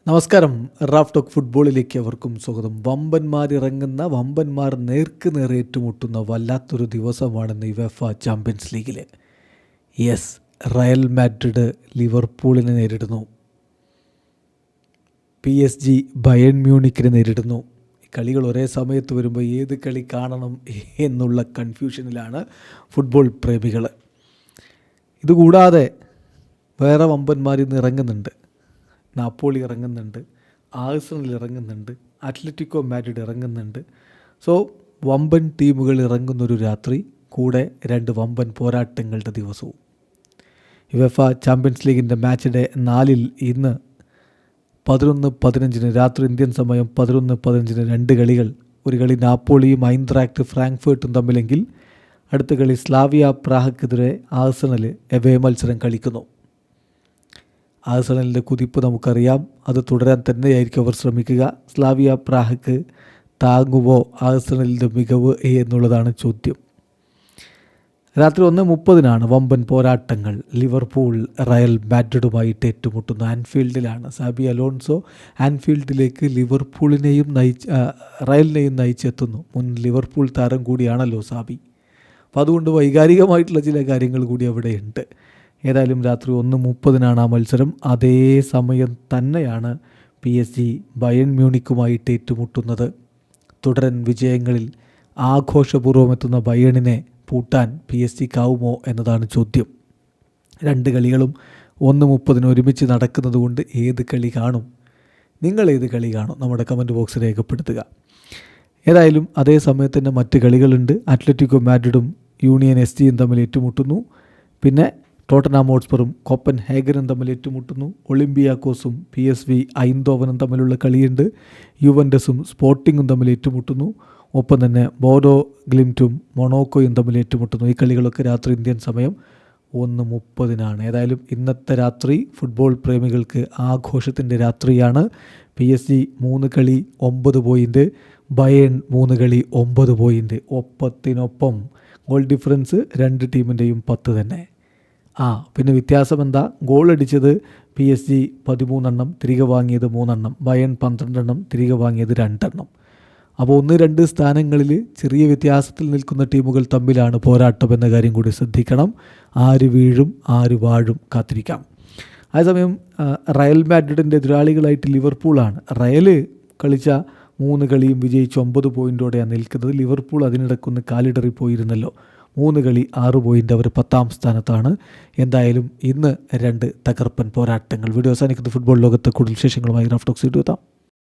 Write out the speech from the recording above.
നമസ്കാരം. Raf talk ഫുട്ബോളിലേക്ക് അവർക്കും സ്വാഗതം. വമ്പന്മാർ നേർക്ക് നേരെ ഏറ്റുമുട്ടുന്ന വല്ലാത്തൊരു ദിവസമാണെന്ന് യുവേഫ ചാമ്പ്യൻസ് ലീഗിൽ. യെസ്, റയൽ മാഡ്രിഡ് ലിവർപൂളിനെ നേരിടുന്നു. PSG ബയേൺ മ്യൂണിക്കിനെ നേരിടുന്നു. ഈ കളികൾ ഒരേ സമയത്ത് വരുമ്പോൾ ഏത് കളി കാണണം എന്നുള്ള കൺഫ്യൂഷനിലാണ് ഫുട്ബോൾ പ്രേമികൾ. ഇതുകൂടാതെ വേറെ വമ്പന്മാർ ഇന്ന് ഇറങ്ങുന്നുണ്ട്. നാപ്പോളി ഇറങ്ങുന്നുണ്ട്, ആഴ്സണൽ ഇറങ്ങുന്നുണ്ട്, അത്ലറ്റിക്കോ മാഡ്രിഡ് ഇറങ്ങുന്നുണ്ട്. സോ വമ്പൻ ടീമുകൾ ഇറങ്ങുന്നൊരു രാത്രി, കൂടെ രണ്ട് വമ്പൻ പോരാട്ടങ്ങളുടെ ദിവസവും. യുവേഫ ചാമ്പ്യൻസ് ലീഗിൻ്റെ മാച്ച് ഡേ 4 ഇന്ന് 11:15 രാത്രി ഇന്ത്യൻ സമയം 11:15 രണ്ട് കളികൾ. ഒരു കളി നാപ്പോളിയും ഐൻട്രാക്ട് ഫ്രാങ്ക്ഫർട്ടും തമ്മിലെങ്കിൽ അടുത്ത കളി സ്ലാവിയ പ്രാഹക്കെതിരെ ആഴ്സണൽ എവേ മത്സരം കളിക്കുന്നു. ആഴ്സണലിൻ്റെ കുതിപ്പ് നമുക്കറിയാം, അത് തുടരാൻ തന്നെയായിരിക്കും അവർ ശ്രമിക്കുക. സ്ലാവിയ പ്രാഹക്ക് താങ്ങുമോ ആഴ്സണലിൻ്റെ മികവ് എന്നുള്ളതാണ് ചോദ്യം. രാത്രി 1:30 വമ്പൻ പോരാട്ടങ്ങൾ. ലിവർപൂൾ റയൽ മാഡ്രിഡുമായിട്ട് ഏറ്റുമുട്ടുന്ന ആൻഫീൽഡിലാണ്. സാബി അലോൺസോ ആൻഫീൽഡിലേക്ക് റയലിനെയും നയിച്ചെത്തുന്നു. മുൻ ലിവർപൂൾ താരം കൂടിയാണല്ലോ സാബി. അപ്പോൾ അതുകൊണ്ട് വൈകാരികമായിട്ടുള്ള ചില കാര്യങ്ങൾ കൂടി അവിടെയുണ്ട്. ഏതായാലും രാത്രി 1:30 ആ മത്സരം. അതേ സമയം തന്നെയാണ് PSG ബയേൺ മ്യൂണിക്കുമായിട്ട് ഏറ്റുമുട്ടുന്നത്. തുടരൻ വിജയങ്ങളിൽ ആഘോഷപൂർവ്വം എത്തുന്ന ബയേണിനെ പൂട്ടാൻ PSG-ക്കാവുമോ എന്നതാണ് ചോദ്യം. രണ്ട് കളികളും 1:30 ഒരുമിച്ച് നടക്കുന്നത് കൊണ്ട് ഏത് കളി കാണും? നിങ്ങൾ ഏത് കളി കാണും? നമ്മുടെ കമൻറ്റ് ബോക്സിൽ രേഖപ്പെടുത്തുക. ഏതായാലും അതേ സമയത്ത് തന്നെ മറ്റ് കളികളുണ്ട്. അത്ലറ്റിക്കോ മാഡ്രിഡും യൂണിയൻ SGയും തമ്മിൽ ഏറ്റുമുട്ടുന്നു. പിന്നെ ടോട്ടൻഹാം ഹോട്ട്സ്പറും കോപ്പൻഹേഗനും തമ്മിൽ ഏറ്റുമുട്ടുന്നു. ഒളിമ്പിയാക്കോസും PSV ഐൻഡോവനും തമ്മിലുള്ള കളിയുണ്ട്. യുവൻറ്റസും സ്പോർട്ടിങ്ങും തമ്മിൽ ഏറ്റുമുട്ടുന്നു. ഒപ്പം തന്നെ ബോഡോ ഗ്ലിംറ്റും മൊണോക്കോയും തമ്മിൽ ഏറ്റുമുട്ടുന്നു. ഈ കളികളൊക്കെ രാത്രി ഇന്ത്യൻ സമയം 1:30. ഏതായാലും ഇന്നത്തെ രാത്രി ഫുട്ബോൾ പ്രേമികൾക്ക് ആഘോഷത്തിൻ്റെ രാത്രിയാണ്. PSG 3 കളി 9 പോയിൻ്റ്, ബയേൺ 3 കളി 9 പോയിൻ്റ്. ഒപ്പത്തിനൊപ്പം ഗോൾ ഡിഫറൻസ് രണ്ട് ടീമിൻ്റെയും 10 തന്നെ. പിന്നെ വ്യത്യാസം എന്താ? ഗോൾ അടിച്ചത് PSG 13 തിരികെ വാങ്ങിയത് 3, ബയേൺ 12 തിരികെ വാങ്ങിയത് 2. അപ്പോൾ 1-2 സ്ഥാനങ്ങളിൽ ചെറിയ വ്യത്യാസത്തിൽ നിൽക്കുന്ന ടീമുകൾ തമ്മിലാണ് പോരാട്ടം എന്ന കാര്യം കൂടി ശ്രദ്ധിക്കണം. ആര് വീഴും ആര് വാഴും കാത്തിരിക്കാം. അതേസമയം റയൽ മാഡ്രിഡിൻ്റെ എതിരാളികളായിട്ട് ലിവർപൂളാണ്. റയൽ കളിച്ച 3 കളിയും വിജയിച്ച് 9 പോയിൻ്റോടെയാണ് നിൽക്കുന്നത്. ലിവർപൂൾ അതിനിടയ്ക്കൊന്ന് കാലിടറിപ്പോയിരുന്നല്ലോ. 3 കളി 6 പോയിൻ്റ്, അവർ 10ാം സ്ഥാനത്താണ്. എന്തായാലും ഇന്ന് 2 തകർപ്പൻ പോരാട്ടങ്ങൾ. വീഡിയോ അവസാനിക്കുന്ന ഫുട്ബോൾ ലോകത്തെ കൂടുതൽ വിശേഷങ്ങളുമായി റാഫ് ടോക്സ് എത്താം.